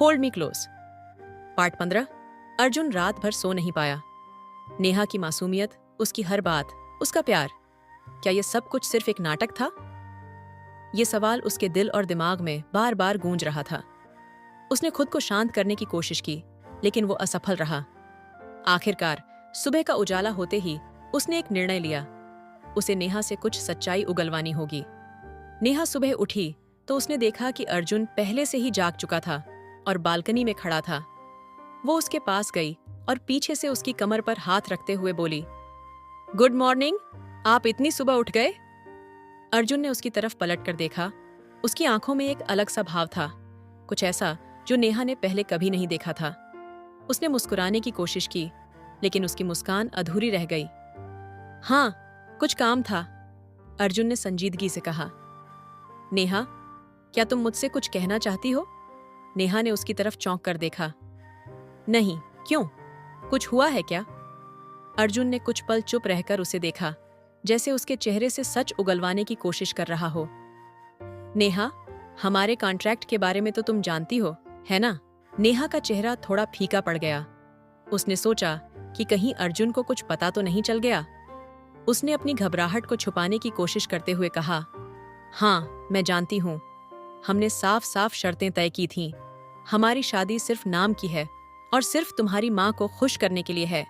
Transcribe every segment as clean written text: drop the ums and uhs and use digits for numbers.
Hold me close. Part 15। Arjun रात भर सो नहीं पाया। नेहा की मासूमियत, उसकी हर बात, उसका प्यार, क्या ये सब कुछ सिर्फ एक नाटक था? ये सवाल उसके दिल और दिमाग में बार बार गूंज रहा था। उसने खुद को शांत करने की कोशिश की, लेकिन वो असफल रहा। आखिरकार सुबह का उजाला होते ही उसने एक निर्णय लिया। उसे नेहा से कुछ सच्चाई उगलवानी होगी। नेहा सुबह उठी तो उसने देखा कि अर्जुन पहले से ही जाग चुका था और बालकनी में खड़ा था। वो उसके पास गई और पीछे से उसकी कमर पर हाथ रखते हुए बोली, गुड मॉर्निंग, आप इतनी सुबह उठ गए? अर्जुन ने उसकी तरफ पलटकर देखा। उसकी आंखों में एक अलग सा भाव था, कुछ ऐसा जो नेहा ने पहले कभी नहीं देखा था। उसने मुस्कुराने की कोशिश की, लेकिन उसकी मुस्कान अधूरी रह गई। हाँ, कुछ काम था, अर्जुन ने संजीदगी से कहा। नेहा, क्या तुम मुझसे कुछ कहना चाहती हो? नेहा ने उसकी तरफ चौंक कर देखा। नहीं, क्यों? कुछ हुआ है क्या? अर्जुन ने कुछ पल चुप रहकर उसे देखा, जैसे उसके चेहरे से सच उगलवाने की कोशिश कर रहा हो। नेहा, हमारे कॉन्ट्रैक्ट के बारे में तो तुम जानती हो, है ना? नेहा का चेहरा थोड़ा फीका पड़ गया। उसने सोचा कि कहीं अर्जुन को कुछ पता तो नहीं चल गया। उसने अपनी घबराहट को छुपाने की कोशिश करते हुए कहा, हाँ, मैं जानती हूँ। हमने साफ साफ शर्तें तय की थीं। हमारी शादी सिर्फ नाम की है और सिर्फ तुम्हारी माँ को खुश करने के लिए है।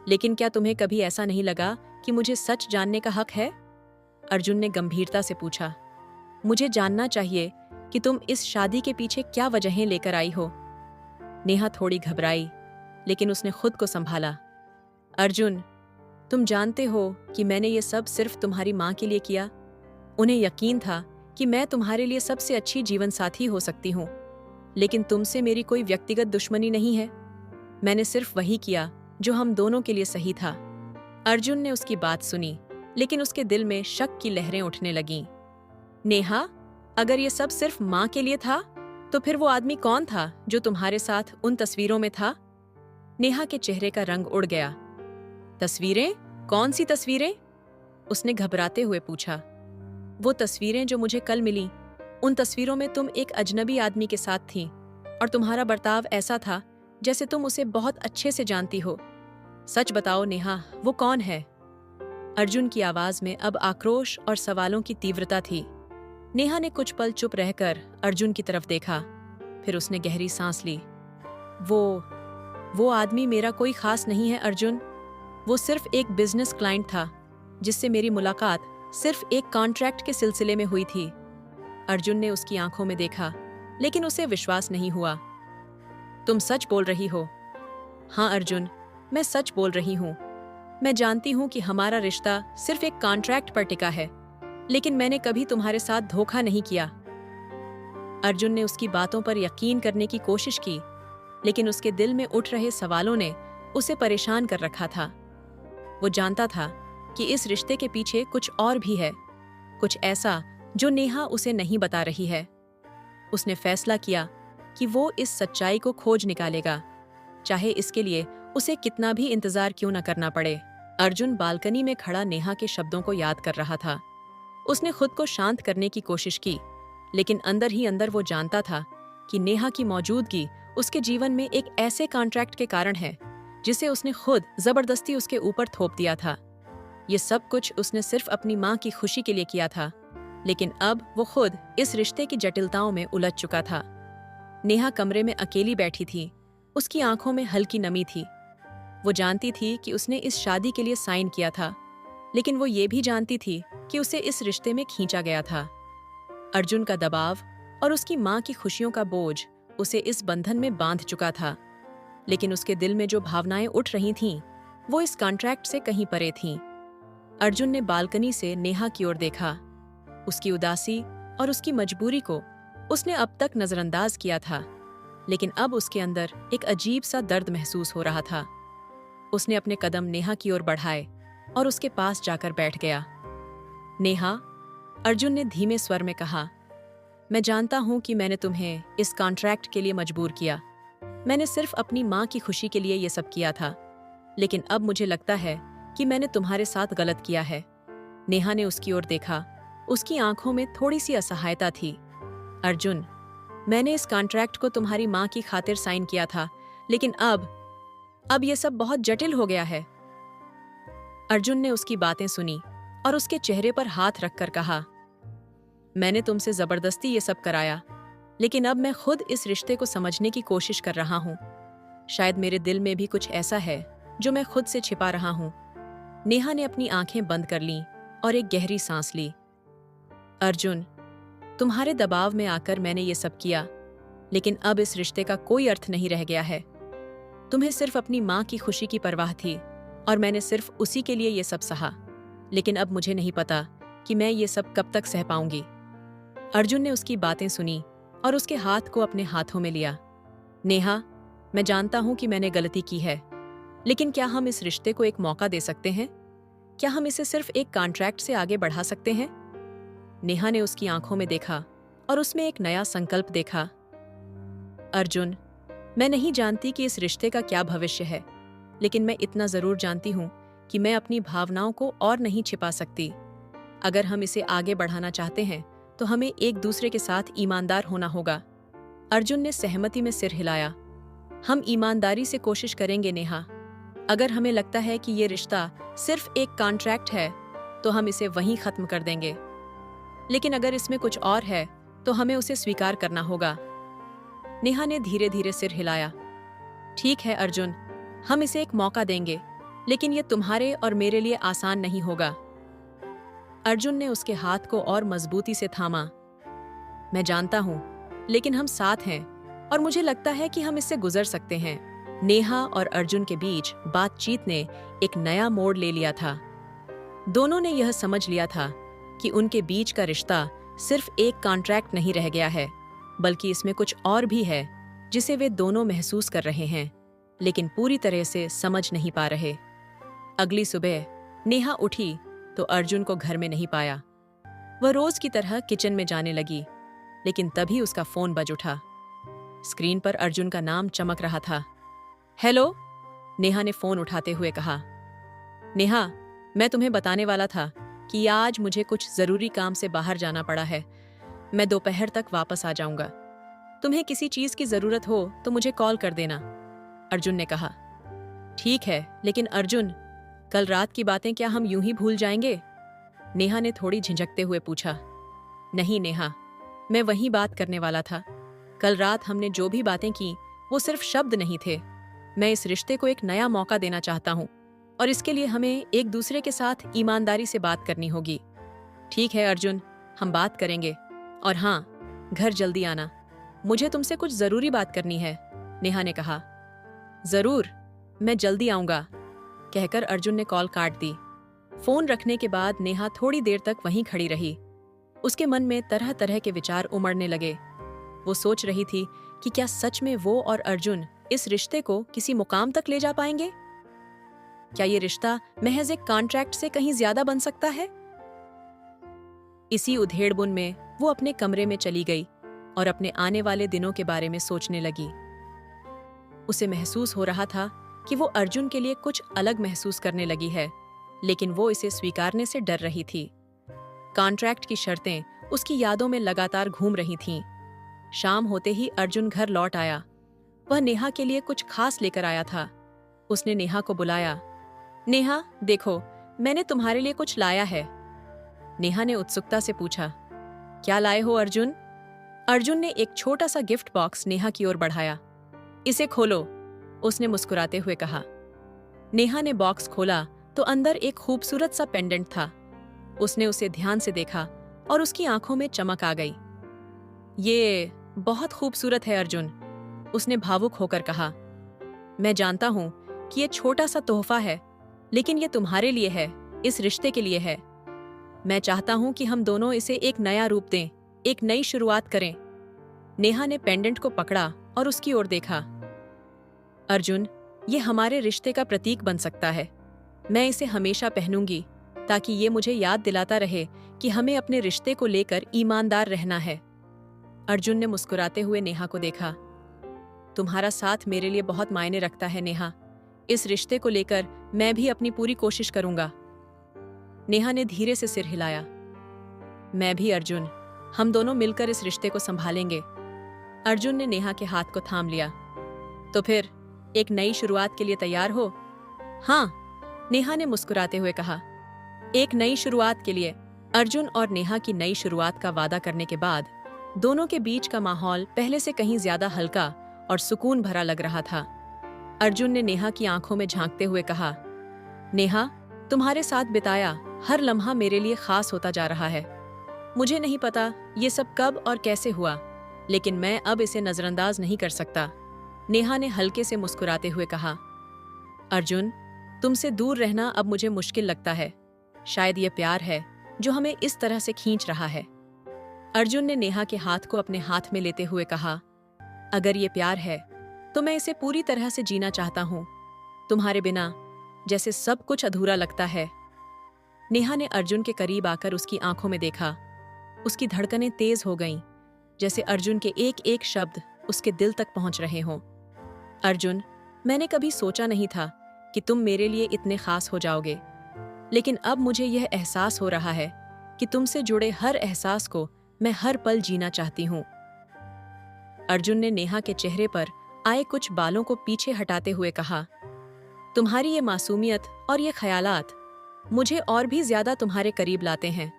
लेकिन क्या तुम्हें कभी ऐसा नहीं लगा कि मुझे सच जानने का हक है? अर्जुन ने गंभीरता से पूछा। मुझे जानना चाहिए कि तुम इस शादी के पीछे क्या वजहें लेकर आई हो। नेहा थोड़ी घबराई, लेकिन उसने खुद को संभाला। अर्जुन, तुम जानते हो कि मैंने ये सब सिर्फ तुम्हारी माँ के लिए किया। उन्हें यकीन था कि मैं तुम्हारे लिए सबसे अच्छी जीवन साथी हो सकती हूँ, लेकिन तुमसे मेरी कोई व्यक्तिगत दुश्मनी नहीं है। मैंने सिर्फ वही किया जो हम दोनों के लिए सही था। अर्जुन ने उसकी बात सुनी, लेकिन उसके दिल में शक की लहरें उठने लगीं। नेहा, अगर ये सब सिर्फ माँ के लिए था, तो फिर वो आदमी कौन था जो तुम्हारे साथ उन तस्वीरों में था? नेहा के चेहरे का रंग उड़ गया। तस्वीरें? कौन सी तस्वीरें? उसने घबराते हुए पूछा। वो तस्वीरें जो मुझे कल मिली, उन तस्वीरों में तुम एक अजनबी आदमी के साथ थीं और तुम्हारा बर्ताव ऐसा था जैसे तुम उसे बहुत अच्छे से जानती हो। सच बताओ नेहा, वो कौन है? अर्जुन की आवाज में अब आक्रोश और सवालों की तीव्रता थी। नेहा ने कुछ पल चुप रहकर अर्जुन की तरफ देखा, फिर उसने गहरी सांस ली। वो आदमी मेरा कोई खास नहीं है अर्जुन। वो सिर्फ एक बिजनेस क्लाइंट था जिससे मेरी मुलाकात सिर्फ एक कॉन्ट्रैक्ट के सिलसिले में हुई थी। अर्जुन ने उसकी आंखों में देखा, लेकिन उसे विश्वास नहीं हुआ। तुम सच बोल रही हो? हाँ अर्जुन, मैं सच बोल रही हूँ। मैं जानती हूँ कि हमारा रिश्ता सिर्फ एक कॉन्ट्रैक्ट पर टिका है, लेकिन मैंने कभी तुम्हारे साथ धोखा नहीं किया। अर्जुन ने उसकी बातों पर यकीन करने की कोशिश की, लेकिन उसके दिल में उठ रहे सवालों ने उसे परेशान कर रखा था। वो जानता था कि इस रिश्ते के पीछे कुछ और भी है, कुछ ऐसा जो नेहा उसे नहीं बता रही है। उसने फैसला किया कि वो इस सच्चाई को खोज निकालेगा, चाहे इसके लिए उसे कितना भी इंतजार क्यों न करना पड़े। अर्जुन बालकनी में खड़ा नेहा के शब्दों को याद कर रहा था। उसने खुद को शांत करने की कोशिश की, लेकिन अंदर ही अंदर वो जानता था कि नेहा की मौजूदगी उसके जीवन में एक ऐसे कॉन्ट्रैक्ट के कारण है जिसे उसने खुद जबरदस्ती उसके ऊपर थोप दिया था। ये सब कुछ उसने सिर्फ अपनी माँ की खुशी के लिए किया था, लेकिन अब वो खुद इस रिश्ते की जटिलताओं में उलझ चुका था। नेहा कमरे में अकेली बैठी थी। उसकी आंखों में हल्की नमी थी। वो जानती थी कि उसने इस शादी के लिए साइन किया था, लेकिन वो ये भी जानती थी कि उसे इस रिश्ते में खींचा गया था। अर्जुन का दबाव और उसकी माँ की खुशियों का बोझ उसे इस बंधन में बांध चुका था, लेकिन उसके दिल में जो भावनाएं उठ रही थीं, वो इस कॉन्ट्रैक्ट से कहीं परे थीं। अर्जुन ने बालकनी से नेहा की ओर देखा। उसकी उदासी और उसकी मजबूरी को उसने अब तक नजरअंदाज किया था, लेकिन अब उसके अंदर एक अजीब सा दर्द महसूस हो रहा था। उसने अपने कदम नेहा की ओर बढ़ाए और उसके पास जाकर बैठ गया। नेहा, अर्जुन ने धीमे स्वर में कहा, मैं जानता हूं कि मैंने तुम्हें इस कॉन्ट्रैक्ट के लिए मजबूर किया। मैंने सिर्फ अपनी माँ की खुशी के लिए ये सब किया था, लेकिन अब मुझे लगता है कि मैंने तुम्हारे साथ गलत किया है। नेहा ने उसकी ओर देखा। उसकी आंखों में थोड़ी सी असहायता थी। अर्जुन, मैंने इस कॉन्ट्रैक्ट को तुम्हारी माँ की खातिर साइन किया था, लेकिन अब ये सब बहुत जटिल हो गया है। अर्जुन ने उसकी बातें सुनी और उसके चेहरे पर हाथ रखकर कहा, मैंने तुमसे जबरदस्ती ये सब कराया, लेकिन अब मैं खुद इस रिश्ते को समझने की कोशिश कर रहा हूँ। शायद मेरे दिल में भी कुछ ऐसा है जो मैं खुद से छिपा रहा हूँ। नेहा ने अपनी आंखें बंद कर लीं और एक गहरी सांस ली। अर्जुन, तुम्हारे दबाव में आकर मैंने ये सब किया, लेकिन अब इस रिश्ते का कोई अर्थ नहीं रह गया है। तुम्हें सिर्फ अपनी माँ की खुशी की परवाह थी और मैंने सिर्फ उसी के लिए ये सब सहा, लेकिन अब मुझे नहीं पता कि मैं ये सब कब तक सह पाऊंगी। अर्जुन ने उसकी बातें सुनी और उसके हाथ को अपने हाथों में लिया। नेहा, मैं जानता हूं कि मैंने गलती की है, लेकिन क्या हम इस रिश्ते को एक मौका दे सकते हैं? क्या हम इसे सिर्फ एक कॉन्ट्रैक्ट से आगे बढ़ा सकते हैं? नेहा ने उसकी आंखों में देखा और उसमें एक नया संकल्प देखा। अर्जुन, मैं नहीं जानती कि इस रिश्ते का क्या भविष्य है, लेकिन मैं इतना जरूर जानती हूँ कि मैं अपनी भावनाओं को और नहीं छिपा सकती। अगर हम इसे आगे बढ़ाना चाहते हैं तो हमें एक दूसरे के साथ ईमानदार होना होगा। अर्जुन ने सहमति में सिर हिलाया। हम ईमानदारी से कोशिश करेंगे नेहा। अगर हमें लगता है कि ये रिश्ता सिर्फ एक कॉन्ट्रैक्ट है तो हम इसे वहीं खत्म कर देंगे, लेकिन अगर इसमें कुछ और है तो हमें उसे स्वीकार करना होगा। नेहा ने धीरे धीरे सिर हिलाया। ठीक है अर्जुन, हम इसे एक मौका देंगे, लेकिन ये तुम्हारे और मेरे लिए आसान नहीं होगा। अर्जुन ने उसके हाथ को और मजबूती से थामा। मैं जानता हूं, लेकिन हम साथ हैं और मुझे लगता है कि हम इससे गुजर सकते हैं। नेहा और अर्जुन के बीच बातचीत ने एक नया मोड़ ले लिया था। दोनों ने यह समझ लिया था कि उनके बीच का रिश्ता सिर्फ एक कॉन्ट्रैक्ट नहीं रह गया है, बल्कि इसमें कुछ और भी है जिसे वे दोनों महसूस कर रहे हैं, लेकिन पूरी तरह से समझ नहीं पा रहे। अगली सुबह नेहा उठी तो अर्जुन को घर में नहीं पाया। वह रोज की तरह किचन में जाने लगी, लेकिन तभी उसका फोन बज उठा। स्क्रीन पर अर्जुन का नाम चमक रहा था। हेलो, नेहा ने फोन उठाते हुए कहा। नेहा, मैं तुम्हें बताने वाला था कि आज मुझे कुछ जरूरी काम से बाहर जाना पड़ा है। मैं दोपहर तक वापस आ जाऊंगा। तुम्हें किसी चीज की जरूरत हो तो मुझे कॉल कर देना, अर्जुन ने कहा। ठीक है, लेकिन अर्जुन, कल रात की बातें क्या हम यूं ही भूल जाएंगे? नेहा ने थोड़ी झिझकते हुए पूछा। नहीं नेहा, मैं वही बात करने वाला था। कल रात हमने जो भी बातें की वो सिर्फ शब्द नहीं थे। मैं इस रिश्ते को एक नया मौका देना चाहता हूँ और इसके लिए हमें एक दूसरे के साथ ईमानदारी से बात करनी होगी। ठीक है अर्जुन, हम बात करेंगे, और हाँ, घर जल्दी आना। मुझे तुमसे कुछ जरूरी बात करनी है, नेहा ने कहा। जरूर, मैं जल्दी आऊंगा, कहकर अर्जुन ने कॉल काट दी। फोन रखने के बाद नेहा थोड़ी देर तक वहीं खड़ी रही। उसके मन में तरह तरह के विचार उमड़ने लगे। वो सोच रही थी कि क्या सच में वो और अर्जुन इस रिश्ते को किसी मुकाम तक ले जा पाएंगे? क्या ये रिश्ता महज एक कॉन्ट्रैक्ट से कहीं ज्यादा बन सकता है? इसी उधेड़बुन में वो अपने कमरे में चली गई और अपने आने वाले दिनों के बारे में सोचने लगी। उसे महसूस हो रहा था कि वो अर्जुन के लिए कुछ अलग महसूस करने लगी है, लेकिन वो इसे स्वीकारने से डर रही थी। कॉन्ट्रैक्ट की शर्तें उसकी यादों में लगातार घूम रही थीं। शाम होते ही अर्जुन घर लौट आया। वह नेहा के लिए कुछ खास लेकर आया था। उसने नेहा को बुलाया। नेहा, देखो, मैंने तुम्हारे लिए कुछ लाया है। नेहा ने उत्सुकता से पूछा। क्या लाए हो अर्जुन? अर्जुन ने एक छोटा सा गिफ्ट बॉक्स नेहा की ओर बढ़ाया। इसे खोलो, उसने मुस्कुराते हुए कहा। नेहा ने बॉक्स खोला तो अंदर एक खूबसूरत सा पेंडेंट था। उसने उसे ध्यान से देखा और उसकी आंखों में चमक आ गई। ये बहुत खूबसूरत है अर्जुन, उसने भावुक होकर कहा। मैं जानता हूं कि ये छोटा सा तोहफा है, लेकिन ये तुम्हारे लिए है, इस रिश्ते के लिए है। मैं चाहता हूं कि हम दोनों इसे एक नया रूप दें, एक नई शुरुआत करें। नेहा ने पेंडेंट को पकड़ा और उसकी ओर देखा। अर्जुन, ये हमारे रिश्ते का प्रतीक बन सकता है। मैं इसे हमेशा पहनूंगी ताकि ये मुझे याद दिलाता रहे कि हमें अपने रिश्ते को लेकर ईमानदार रहना है। अर्जुन ने मुस्कुराते हुए नेहा को देखा। तुम्हारा साथ मेरे लिए बहुत मायने रखता है नेहा। इस रिश्ते को लेकर मैं भी अपनी पूरी कोशिश करूंगा। नेहा ने धीरे से सिर हिलाया। मैं भी अर्जुन, हम दोनों मिलकर इस रिश्ते को संभालेंगे। अर्जुन ने नेहा के हाथ को थाम लिया। तो फिर एक नई शुरुआत के लिए तैयार हो? हाँ, नेहा ने मुस्कुराते हुए कहा। एक नई शुरुआत के लिए। अर्जुन और नेहा की नई शुरुआत का वादा करने के बाद दोनों के बीच का माहौल पहले से कहीं ज्यादा हल्का और सुकून भरा लग रहा था। अर्जुन ने नेहा की आंखों में झांकते हुए कहा, नेहा, तुम्हारे साथ बिताया हर लम्हा मेरे लिए खास होता जा रहा है। मुझे नहीं पता ये सब कब और कैसे हुआ, लेकिन मैं अब इसे नजरअंदाज नहीं कर सकता। नेहा ने हल्के से मुस्कुराते हुए कहा। अर्जुन, तुमसे दूर रहना अब मुझे मुश्किल लगता है। शायद ये प्यार है जो हमें इस तरह से खींच रहा है। अर्जुन ने नेहा के हाथ को अपने हाथ में लेते हुए कहा, अगर ये प्यार है तो मैं इसे पूरी तरह से जीना चाहता हूँ। तुम्हारे बिना जैसे सब कुछ अधूरा लगता है। नेहा ने अर्जुन के करीब आकर उसकी आंखों में देखा। उसकी धड़कनें तेज हो गईं, जैसे अर्जुन के एक एक शब्द उसके दिल तक पहुंच रहे हों। अर्जुन, मैंने कभी सोचा नहीं था कि तुम मेरे लिए इतने खास हो जाओगे, लेकिन अब मुझे यह एहसास हो रहा है कि तुमसे जुड़े हर एहसास को मैं हर पल जीना चाहती हूँ। अर्जुन ने नेहा के चेहरे पर आए कुछ बालों को पीछे हटाते हुए कहा, तुम्हारी ये मासूमियत और ये ख्यालात मुझे और भी ज्यादा तुम्हारे करीब लाते हैं।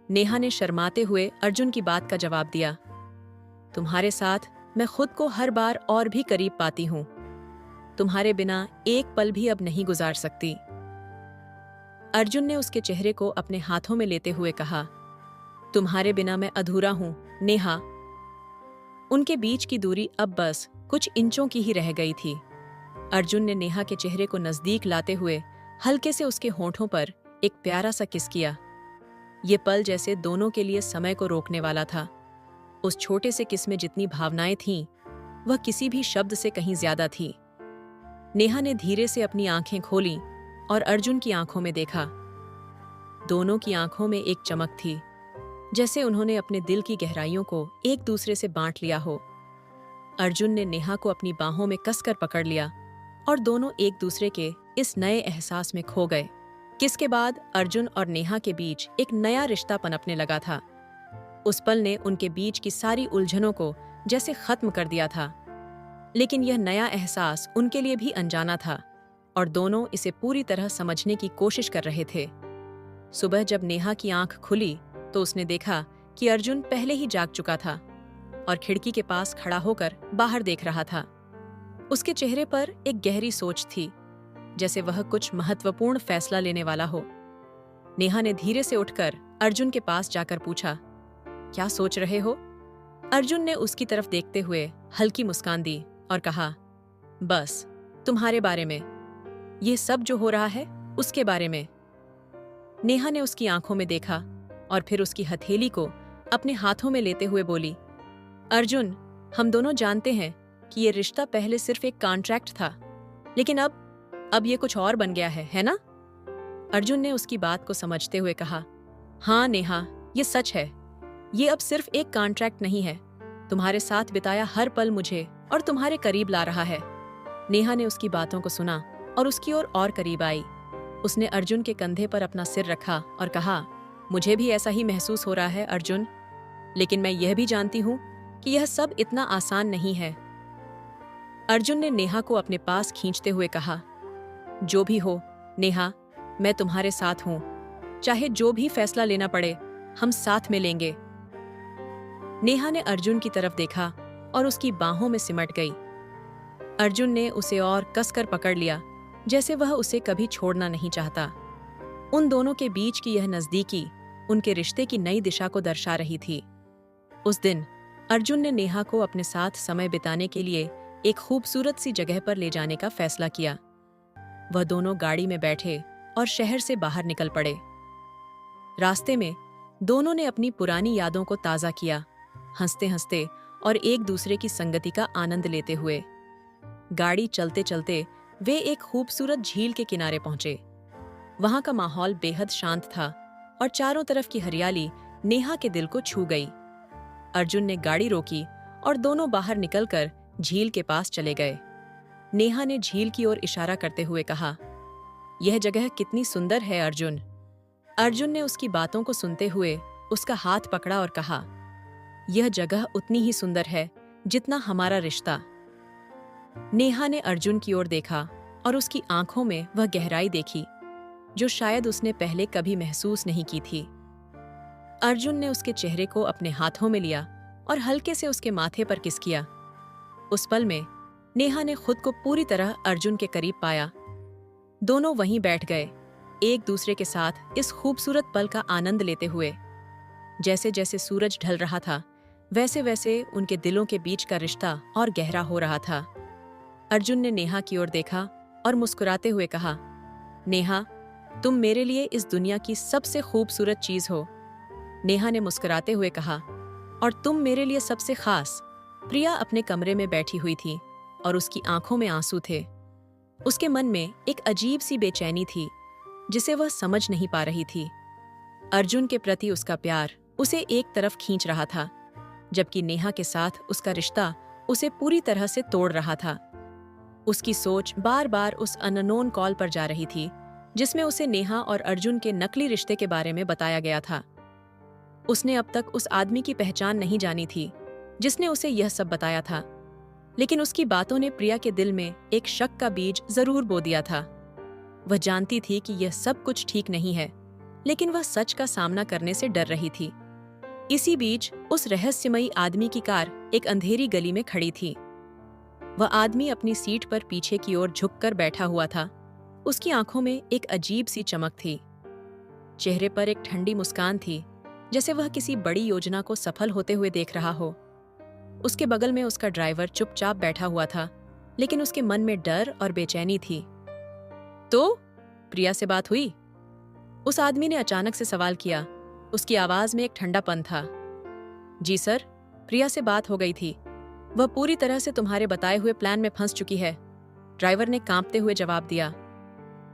नेहा ने शर्माते हुए अर्जुन की बात का जवाब दिया, तुम्हारे साथ मैं खुद को हर बार और भी करीब पाती हूँ। तुम्हारे बिना एक पल भी अब नहीं गुजार सकती। अर्जुन ने उसके चेहरे को अपने हाथों में लेते हुए कहा, तुम्हारे बिना मैं अधूरा हूँ नेहा। उनके बीच की दूरी अब बस कुछ इंचों की ही रह गई थी। अर्जुन ने नेहा के चेहरे को नजदीक लाते हुए हल्के से उसके होंठों पर एक प्यारा सा किस किया। ये पल जैसे दोनों के लिए समय को रोकने वाला था। उस छोटे से किस में जितनी भावनाएं थीं, वह किसी भी शब्द से कहीं ज्यादा थी। नेहा ने धीरे से अपनी आंखें खोलीं और अर्जुन की आंखों में देखा। दोनों की आंखों में एक चमक थी, जैसे उन्होंने अपने दिल की गहराइयों को एक दूसरे से बांट लिया हो। अर्जुन ने नेहा को अपनी बाहों में कसकर पकड़ लिया और दोनों एक दूसरे के इस नए एहसास में खो गए। किसके बाद अर्जुन और नेहा के बीच एक नया रिश्ता पनपने लगा था। उस पल ने उनके बीच की सारी उलझनों को जैसे खत्म कर दिया था। लेकिन यह नया एहसास उनके लिए भी अनजाना था और दोनों इसे पूरी तरह समझने की कोशिश कर रहे थे। सुबह जब नेहा की आंख खुली तो उसने देखा कि अर्जुन पहले ही जाग चुका था और खिड़की के पास खड़ा होकर बाहर देख रहा था। उसके चेहरे पर एक गहरी सोच थी, जैसे वह कुछ महत्वपूर्ण फैसला लेने वाला हो। नेहा ने धीरे से उठकर अर्जुन के पास जाकर पूछा, क्या सोच रहे हो? अर्जुन ने उसकी तरफ देखते हुए हल्की मुस्कान दी और कहा, बस तुम्हारे बारे में, ये सब जो हो रहा है उसके बारे में। नेहा ने उसकी आंखों में देखा और फिर उसकी हथेली को अपने हाथों में लेते हुए बोली, अर्जुन, हम दोनों जानते हैं कि ये रिश्ता पहले सिर्फ एक कॉन्ट्रैक्ट था, लेकिन अब ये कुछ और बन गया है ना? अर्जुन ने उसकी बात को समझते हुए कहा, हाँ नेहा, ये सच है। ये अब सिर्फ एक कॉन्ट्रैक्ट नहीं है। तुम्हारे साथ बिताया हर पल मुझे और तुम्हारे करीब ला रहा है। नेहा ने उसकी बातों को सुना और उसकी ओर और करीब आई। उसने अर्जुन के कंधे पर अपना सिर रखा और कहा, मुझे भी ऐसा ही महसूस हो रहा है अर्जुन, लेकिन मैं यह भी जानती हूँ कि यह सब इतना आसान नहीं है। अर्जुन ने नेहा को अपने पास खींचते हुए कहा, जो भी हो नेहा, मैं तुम्हारे साथ हूं। चाहे जो भी फैसला लेना पड़े, हम साथ में लेंगे। नेहा ने अर्जुन की तरफ देखा और उसकी बाहों में सिमट गई। अर्जुन ने उसे और कसकर पकड़ लिया, जैसे वह उसे कभी छोड़ना नहीं चाहता। उन दोनों के बीच की यह नजदीकी उनके रिश्ते की नई दिशा को दर्शा रही थी। उस दिन अर्जुन ने नेहा को अपने साथ समय बिताने के लिए एक खूबसूरत सी जगह पर ले जाने का फैसला किया। वह दोनों गाड़ी में बैठे और शहर से बाहर निकल पड़े। रास्ते में दोनों ने अपनी पुरानी यादों को ताज़ा किया, हंसते हंसते और एक दूसरे की संगति का आनंद लेते हुए। गाड़ी चलते चलते वे एक खूबसूरत झील के किनारे पहुंचे। वहां का माहौल बेहद शांत था और चारों तरफ की हरियाली नेहा के दिल को छू गई। अर्जुन ने गाड़ी रोकी और दोनों बाहर निकलकर झील के पास चले गए। नेहा ने झील की ओर इशारा करते हुए कहा, यह जगह कितनी सुंदर है अर्जुन। अर्जुन ने उसकी बातों को सुनते हुए उसका हाथ पकड़ा और कहा, यह जगह उतनी ही सुंदर है जितना हमारा रिश्ता। नेहा ने अर्जुन की ओर देखा और उसकी आंखों में वह गहराई देखी जो शायद उसने पहले कभी महसूस नहीं की थी। अर्जुन ने उसके चेहरे को अपने हाथों में लिया और हल्के से उसके माथे पर किस किया। उस पल में नेहा ने खुद को पूरी तरह अर्जुन के करीब पाया। दोनों वहीं बैठ गए, एक दूसरे के साथ इस खूबसूरत पल का आनंद लेते हुए। जैसे जैसे सूरज ढल रहा था, वैसे वैसे उनके दिलों के बीच का रिश्ता और गहरा हो रहा था। अर्जुन ने नेहा की ओर देखा और मुस्कुराते हुए कहा, नेहा, तुम मेरे लिए इस दुनिया की सबसे खूबसूरत चीज हो। नेहा ने मुस्कुराते हुए कहा, और तुम मेरे लिए सबसे खास। प्रिया अपने कमरे में बैठी हुई थी और उसकी आंखों में आंसू थे। उसके मन में एक अजीब सी बेचैनी थी जिसे वह समझ नहीं पा रही थी। अर्जुन के प्रति उसका प्यार उसे एक तरफ खींच रहा था, जबकि नेहा के साथ उसका रिश्ता उसे पूरी तरह से तोड़ रहा था। उसकी सोच बार बार उस अननोन कॉल पर जा रही थी जिसमें उसे नेहा और अर्जुन के नकली रिश्ते के बारे में बताया गया था। उसने अब तक उस आदमी की पहचान नहीं जानी थी जिसने उसे यह सब बताया था, लेकिन उसकी बातों ने प्रिया के दिल में एक शक का बीज जरूर बो दिया था। वह जानती थी कि यह सब कुछ ठीक नहीं है, लेकिन वह सच का सामना करने से डर रही थी। इसी बीच उस रहस्यमयी आदमी की कार एक अंधेरी गली में खड़ी थी। वह आदमी अपनी सीट पर पीछे की ओर झुककर बैठा हुआ था। उसकी आंखों में एक अजीब सी चमक थी, चेहरे पर एक ठंडी मुस्कान थी, जैसे वह किसी बड़ी योजना को सफल होते हुए देख रहा हो। उसके बगल में उसका ड्राइवर चुपचाप बैठा हुआ था, लेकिन उसके मन में डर और बेचैनी थी। तो प्रिया से बात हुई? उस आदमी ने अचानक से सवाल किया। उसकी आवाज में एक ठंडापन था। जी सर, प्रिया से बात हो गई थी। वह पूरी तरह से तुम्हारे बताए हुए प्लान में फंस चुकी है, ड्राइवर ने कांपते हुए जवाब दिया।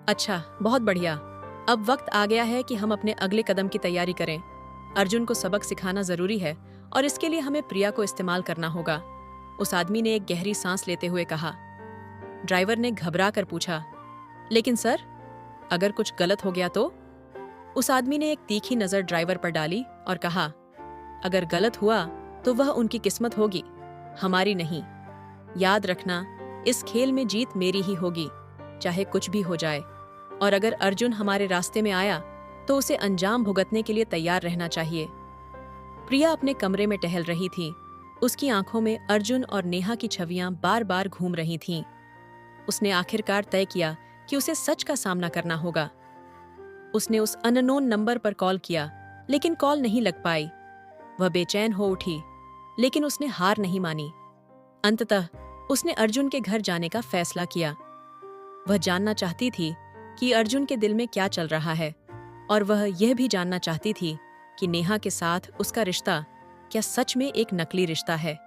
अच्छा, बहुत बढ़िया। अब वक्त आ गया है कि हम अपने अगले कदम की तैयारी करें। अर्जुन को सबक सिखाना जरूरी है और इसके लिए हमें प्रिया को इस्तेमाल करना होगा, उस आदमी ने एक गहरी सांस लेते हुए कहा। ड्राइवर ने घबरा कर पूछा, लेकिन सर, अगर कुछ गलत हो गया तो? उस आदमी ने एक तीखी नजर ड्राइवर पर डाली और कहा, अगर गलत हुआ तो वह उनकी किस्मत होगी, हमारी नहीं। याद रखना, इस खेल में जीत मेरी ही होगी, चाहे कुछ भी हो जाए। और अगर अर्जुन हमारे रास्ते में आया तो उसे अंजाम भुगतने के लिए तैयार रहना चाहिए। प्रिया अपने कमरे में टहल रही थी। उसकी आंखों में अर्जुन और नेहा की छवियां बार बार घूम रही थीं। उसने आखिरकार तय किया कि उसे सच का सामना करना होगा। उसने उस अननोन नंबर पर कॉल किया, लेकिन कॉल नहीं लग पाई। वह बेचैन हो उठी, लेकिन उसने हार नहीं मानी। अंततः उसने अर्जुन के घर जाने का फैसला किया। वह जानना चाहती थी कि अर्जुन के दिल में क्या चल रहा है, और वह यह भी जानना चाहती थी कि नेहा के साथ उसका रिश्ता क्या सच में एक नकली रिश्ता है।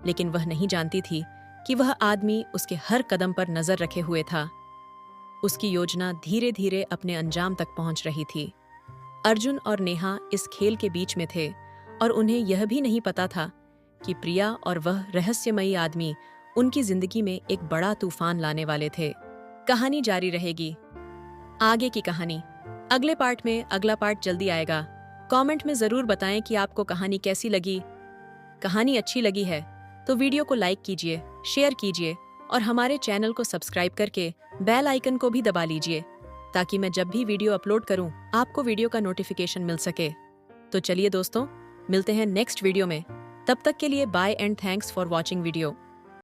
लेकिन वह नहीं जानती थी कि वह आदमी उसके हर कदम पर नजर रखे हुए था। उसकी योजना धीरे धीरे अपने अंजाम तक पहुंच रही थी। अर्जुन और नेहा इस खेल के बीच में थे और उन्हें यह भी नहीं पता था कि प्रिया और वह रहस्यमयी आदमी उनकी जिंदगी में एक बड़ा तूफान लाने वाले थे। कहानी जारी रहेगी। आगे की कहानी अगले पार्ट में, अगला पार्ट जल्दी आएगा। कमेंट में जरूर बताएं कि आपको कहानी कैसी लगी। कहानी अच्छी लगी है तो वीडियो को लाइक कीजिए, शेयर कीजिए और हमारे चैनल को सब्सक्राइब करके बेल आइकन को भी दबा लीजिए, ताकि मैं जब भी वीडियो अपलोड करूं आपको वीडियो का नोटिफिकेशन मिल सके। तो चलिए दोस्तों, मिलते हैं नेक्स्ट वीडियो में। तब तक के लिए bye and thanks for watching video.